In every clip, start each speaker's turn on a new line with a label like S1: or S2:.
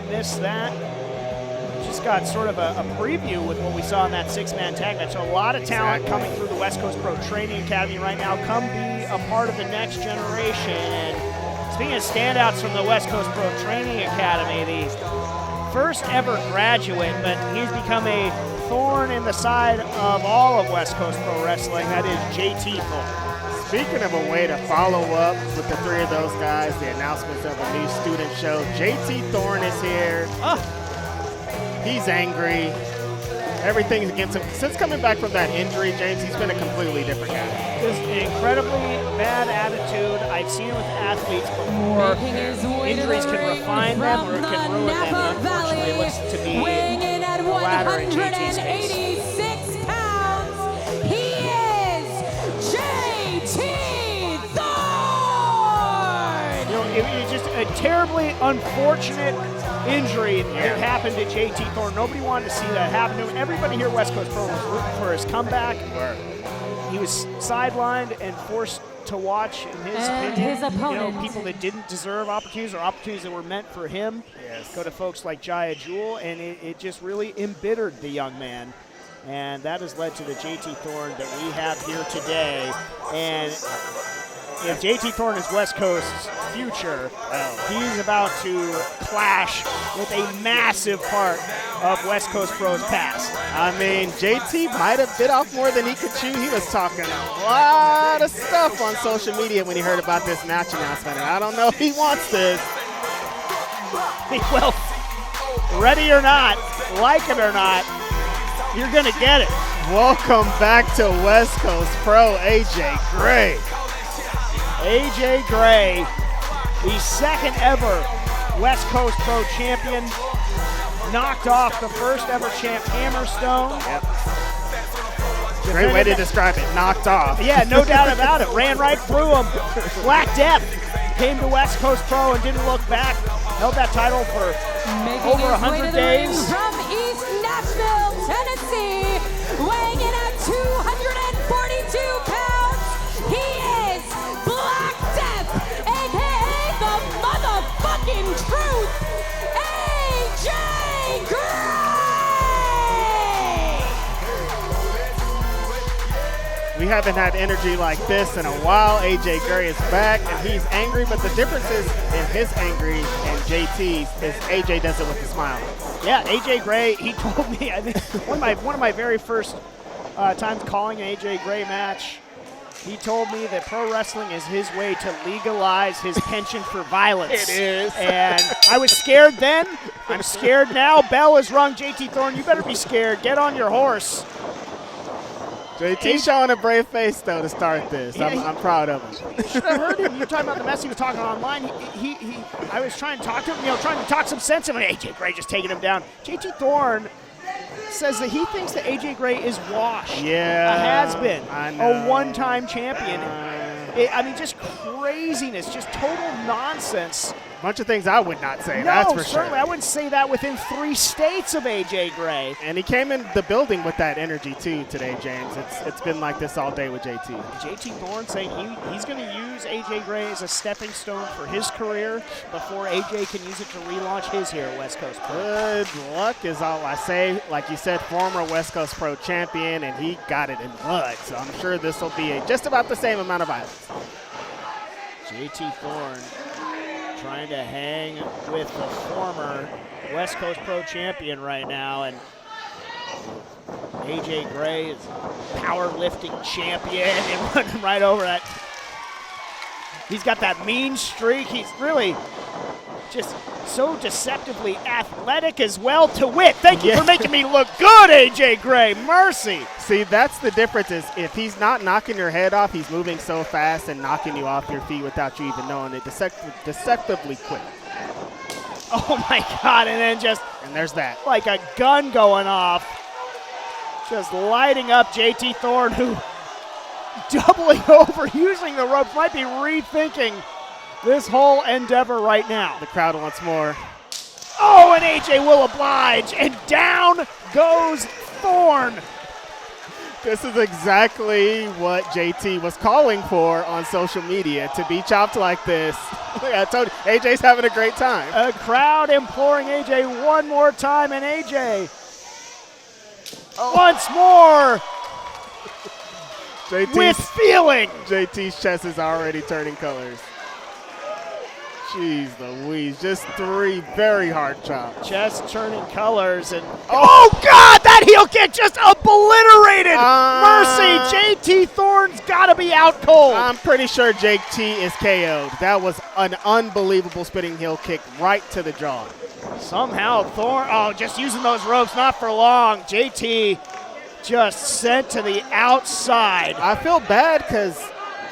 S1: can't miss that. Just got sort of a preview with what we saw in that six-man tag match. So a lot of talent coming through the West Coast Pro Training Academy right now. Come be a part of the next generation. And speaking of standouts from the West Coast Pro Training Academy, the first ever graduate, but he's become a thorn in the side of all of West Coast Pro Wrestling. That is JT Thorne.
S2: Speaking of a way to follow up with the three of those guys, the announcements of a new student show, JT Thorne is here. He's angry. Everything's against him. Since coming back from that injury, James, he's been a completely different guy.
S1: Just an incredibly bad attitude. I've seen it with athletes before. Injuries can refine them or it can ruin them. And unfortunately, it looks to be the latter in JT's case. It was just a terribly unfortunate injury that happened to JT Thorne. Nobody wanted to see that happen to him. Everybody here at West Coast Pro was rooting for his comeback. He was sidelined and forced to watch, in his opinion, people that didn't deserve opportunities or opportunities that were meant for him go to folks like Jaya Jewel, and it just really embittered the young man. And that has led to the JT Thorne that we have here today. And if JT Thorne is West Coast's future, he's about to clash with a massive part of West Coast Pro's past.
S2: I mean, JT might have bit off more than he could chew. He was talking a lot of stuff on social media when he heard about this match announcement, and I don't know if he wants this.
S1: Well, ready or not, like it or not, you're going to get it.
S2: Welcome back to West Coast Pro, AJ Gray.
S1: AJ Gray, the second ever West Coast Pro champion, knocked off the first ever champ Hammerstone.
S2: Yep. Great way to describe it, knocked off.
S1: Yeah, no doubt about it. Ran right through him. Black Death came to West Coast Pro and didn't look back. Held that title for over 100 days.
S3: From East Nashville, Tennessee, weighing in at 242 pounds, he is Black Death, a.k.a. the motherfucking truth, AJ Gray!
S2: We haven't had energy like this in a while. AJ Gray is back, and he's angry, but the difference is in his angry and JT's is AJ does it with a smile.
S1: Yeah, AJ Gray, he told me, I think one of my very first times calling an AJ Gray match, he told me that pro wrestling is his way to legalize his penchant for violence.
S2: It is.
S1: And I was scared then. I'm scared now. Bell is rung. JT Thorne, you better be scared. Get on your horse.
S2: JT showing a brave face, though, to start this. I'm proud of him.
S1: You should have heard him. You were talking about the mess he was talking online. I was trying to talk to him, trying to talk some sense into him. AJ Gray just taking him down. JT Thorne says that he thinks that AJ Gray is washed.
S2: Yeah.
S1: A has-been. A one-time champion. Just craziness. Just total nonsense.
S2: Bunch of things I would not say, that's for sure.
S1: I wouldn't say that within 3 states of AJ Gray.
S2: And he came in the building with that energy, too, today, James. It's been like this all day with JT.
S1: JT Thorne saying he's going to use AJ Gray as a stepping stone for his career before AJ can use it to relaunch his here at West Coast Pro.
S2: Good luck is all I say. Like you said, former West Coast Pro champion, and he got it in blood. So I'm sure this will be just about the same amount of violence.
S1: JT Thorne trying to hang with the former West Coast Pro champion right now, and AJ Gray is powerlifting champion and running right over that. He's got that mean streak. He's really just so deceptively athletic as well to wit. Thank you for making me look good, AJ Gray. Mercy.
S2: See, that's the difference is if he's not knocking your head off, he's moving so fast and knocking you off your feet without you even knowing it. Deceptively quick.
S1: Oh, my God. And then
S2: and there's that.
S1: Like a gun going off. Just lighting up JT Thorne, who doubling over, using the ropes, might be rethinking this whole endeavor right now.
S2: The crowd wants more.
S1: Oh, and AJ will oblige, and down goes Thorne.
S2: This is exactly what JT was calling for on social media, to be chopped like this. I told you, AJ's having a great time.
S1: A crowd imploring AJ one more time, and AJ once more with feeling.
S2: JT's chest is already turning colors. Jeez Louise, just 3 very hard chops.
S1: Chest turning colors, and oh God, that heel kick just obliterated. Mercy, JT Thorne's got to be out cold.
S2: I'm pretty sure JT is KO'd. That was an unbelievable spinning heel kick right to the jaw.
S1: Somehow Thorne, just using those ropes, not for long. JT just sent to the outside.
S2: I feel bad because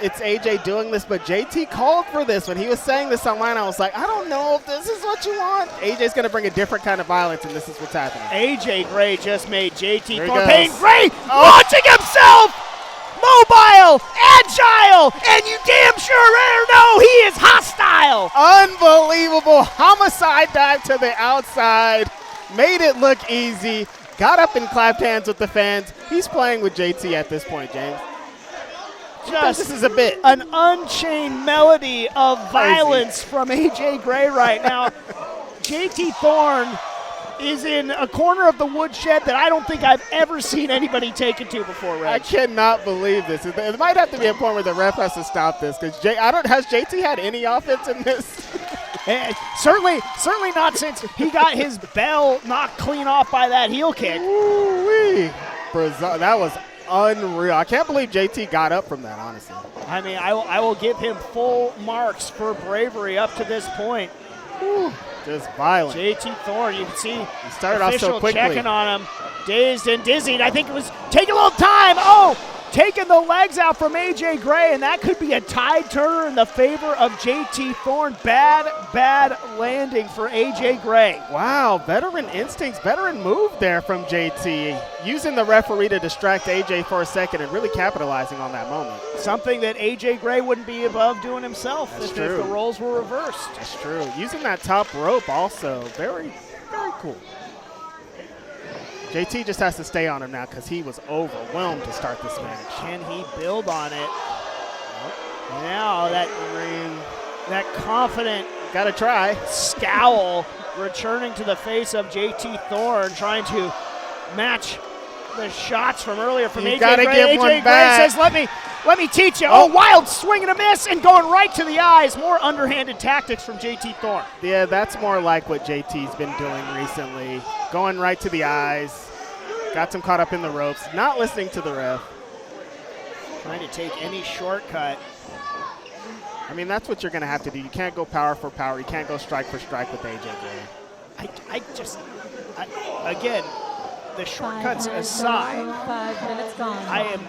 S2: it's AJ doing this, but JT called for this. When he was saying this online, I was like, I don't know if this is what you want. AJ's going to bring a different kind of violence, and this is what's happening.
S1: AJ Gray just made JT Thorne
S2: pain.
S1: Gray launching himself, mobile, agile, and you damn sure know he is hostile.
S2: Unbelievable homicide dive to the outside. Made it look easy. Got up and clapped hands with the fans. He's playing with JT at this point, James. This is a bit.
S1: An unchained melody of violence from AJ Gray right now. JT Thorne is in a corner of the woodshed that I don't think I've ever seen anybody take it to before, Reg.
S2: I cannot believe this. It might have to be a point where the ref has to stop this, because has JT had any offense in this?
S1: Certainly not since he got his bell knocked clean off by that heel kick.
S2: Ooh-wee. That was unreal. I can't believe JT got up from that, honestly.
S1: I mean, I will give him full marks for bravery up to this point.
S2: Whew, just violent.
S1: JT Thorne, you can see
S2: he started off so quickly.
S1: Checking on him, dazed and dizzied. I think it was taking a little time. Taking the legs out from AJ Gray, and that could be a tide turner in the favor of JT Thorne. Bad landing for AJ Gray.
S2: Wow, veteran instincts, veteran move there from JT. Using the referee to distract AJ for a second and really capitalizing on that moment.
S1: Something that AJ Gray wouldn't be above doing himself if the roles were reversed.
S2: That's true. Using that top rope also, very, very cool. JT just has to stay on him now because he was overwhelmed to start this match.
S1: Can he build on it? Now that confident
S2: gotta try
S1: scowl returning to the face of JT Thorne, trying to match the shots from earlier from AJ Gray.
S2: AJ Gray
S1: says, let me teach you. Wild swing and a miss, and going right to the eyes. More underhanded tactics from JT Thorne.
S2: Yeah, that's more like what JT's been doing recently. Going right to the eyes. Got him caught up in the ropes. Not listening to the ref.
S1: Trying to take any shortcut.
S2: I mean, that's what you're going to have to do. You can't go power for power. You can't go strike for strike with AJ Gray.
S1: Again, the shortcuts aside,
S3: 5 minutes gone.
S1: I am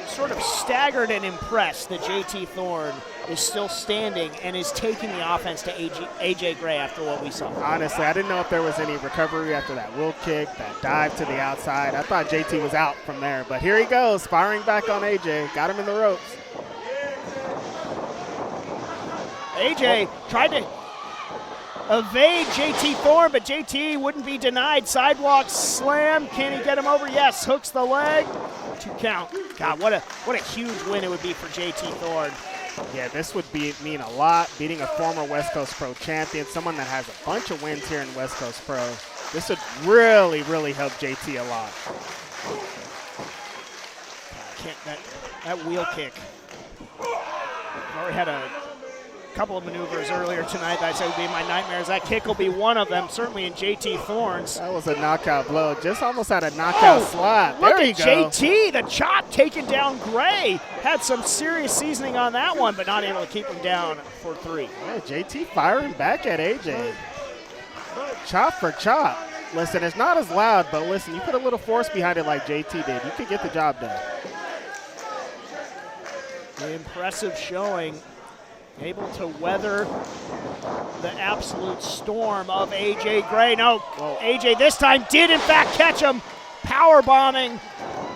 S1: sort of staggered and impressed that JT Thorne is still standing and is taking the offense to AJ Gray after what we saw.
S2: Honestly, I didn't know if there was any recovery after that wheel kick, that dive to the outside. I thought JT was out from there, but here he goes, firing back on AJ. Got him in the ropes.
S1: AJ tried to evade JT Thorne, but JT wouldn't be denied. Sidewalk slam. Can he get him over? Yes. Hooks the leg. 2 count. God, what a huge win it would be for JT Thorne.
S2: Yeah, this would mean a lot. Beating a former West Coast Pro champion, someone that has a bunch of wins here in West Coast Pro. This would really, really help JT a lot.
S1: That wheel kick. I've already had a couple of maneuvers earlier tonight that I said would be my nightmares. That kick will be one of them, certainly in JT Thorne's.
S2: That was a knockout blow. Just almost had a knockout slap. There you go.
S1: JT, the chop taking down Gray. Had some serious seasoning on that one, but not able to keep him down for 3.
S2: Yeah, JT firing back at AJ. Chop for chop. Listen, it's not as loud, but listen, you put a little force behind it like JT did, you could get the job done.
S1: Impressive showing. Able to weather the absolute storm of AJ Gray. No, AJ this time did in fact catch him. Power bombing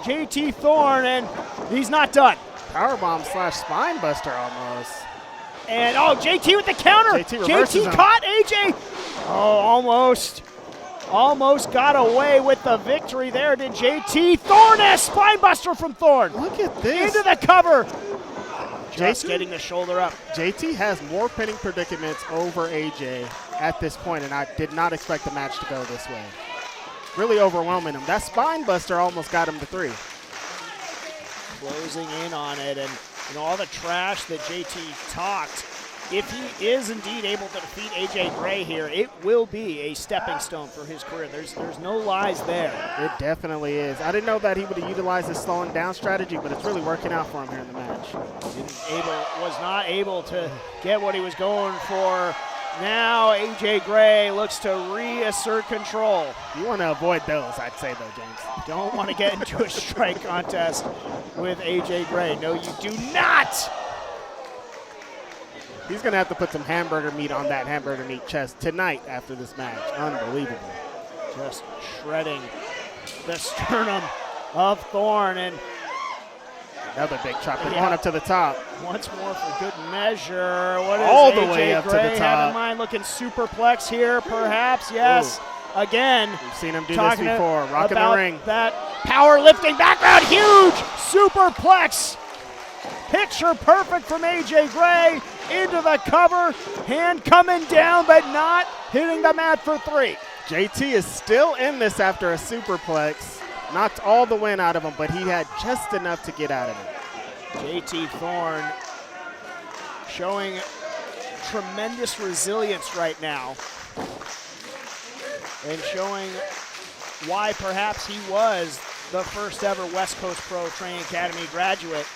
S1: JT Thorne, and he's not done.
S2: Powerbomb / spine buster almost.
S1: And JT with the counter.
S2: JT
S1: caught AJ. Almost. almost got away with the victory there. Did JT Thorne? Spinebuster from Thorne.
S2: Look at this.
S1: Into the cover. Just
S2: JT
S1: getting the shoulder up.
S2: JT has more pinning predicaments over AJ at this point, and I did not expect the match to go this way. Really overwhelming him. That spinebuster almost got him to 3.
S1: Closing in on it, and all the trash that JT talked. If he is indeed able to defeat AJ Gray here, it will be a stepping stone for his career. There's no lies there.
S2: It definitely is. I didn't know that he would have utilized his slowing down strategy, but it's really working out for him here in the match.
S1: Was not able to get what he was going for. Now AJ Gray looks to reassert control.
S2: You want to avoid those, I'd say, though, James.
S1: Don't want to get into a strike contest with AJ Gray. No, you do not.
S2: He's going to have to put some hamburger meat on that hamburger meat chest tonight after this match. Unbelievable.
S1: Just shredding the sternum of Thorne, and
S2: another big chop. Going up to the top.
S1: Once more for good measure. What does
S2: all the
S1: AJ
S2: way up
S1: Gray
S2: to the top.
S1: have in mind? Looking superplex here, perhaps. Yes.
S2: Ooh.
S1: Again.
S2: We've seen him do this before. Rocking the ring.
S1: That powerlifting background. Huge superplex. Picture perfect from AJ Gray. Into the cover. Hand coming down, but not hitting the mat for 3.
S2: JT is still in this after a superplex. Knocked all the wind out of him, but he had just enough to get out of it.
S1: JT Thorne showing tremendous resilience right now and showing why perhaps he was the first ever West Coast Pro Training Academy graduate.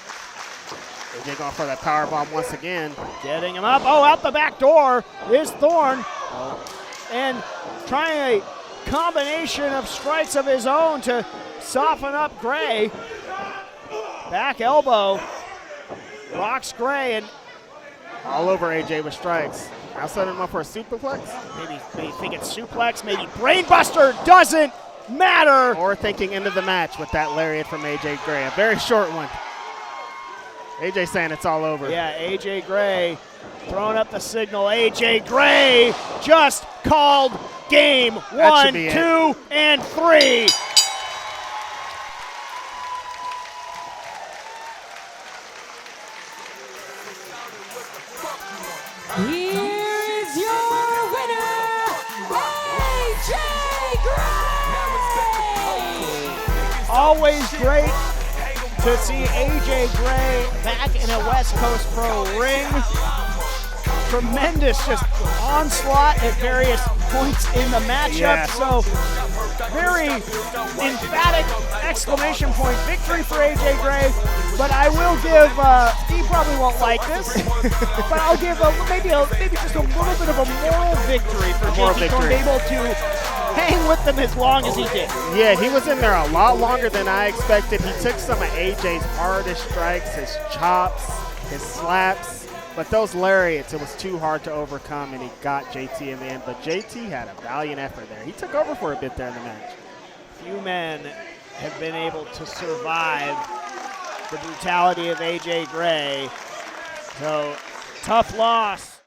S2: AJ going for that power bomb once again.
S1: Getting him up. Oh, out the back door is Thorne. And trying a combination of strikes of his own to soften up Gray. Back elbow. Rocks Gray, and
S2: all over AJ with strikes. Now setting him up for a superplex.
S1: Maybe thinking suplex, maybe brainbuster. Doesn't matter.
S2: Or thinking into the match with that lariat from AJ Gray. A very short one. AJ saying it's all over.
S1: Yeah, AJ Gray throwing up the signal. AJ Gray just called game 1, 2, and 3.
S3: Here's your winner, AJ Gray!
S1: Always great to see AJ Gray back in a West Coast Pro ring. Tremendous just onslaught at various points in the matchup.
S2: Yeah.
S1: So very emphatic exclamation point victory for AJ Gray. But I will give, he probably won't like this, but I'll give maybe just a little bit of a moral victory for JT Thorne, able to hang with them as long as he did.
S2: Yeah, he was in there a lot longer than I expected. He took some of AJ's hardest strikes, his chops, his slaps, but those lariats, it was too hard to overcome, and he got JT in the end. But JT had a valiant effort there. He took over for a bit there in the match.
S1: Few men have been able to survive the brutality of AJ Gray. So, tough loss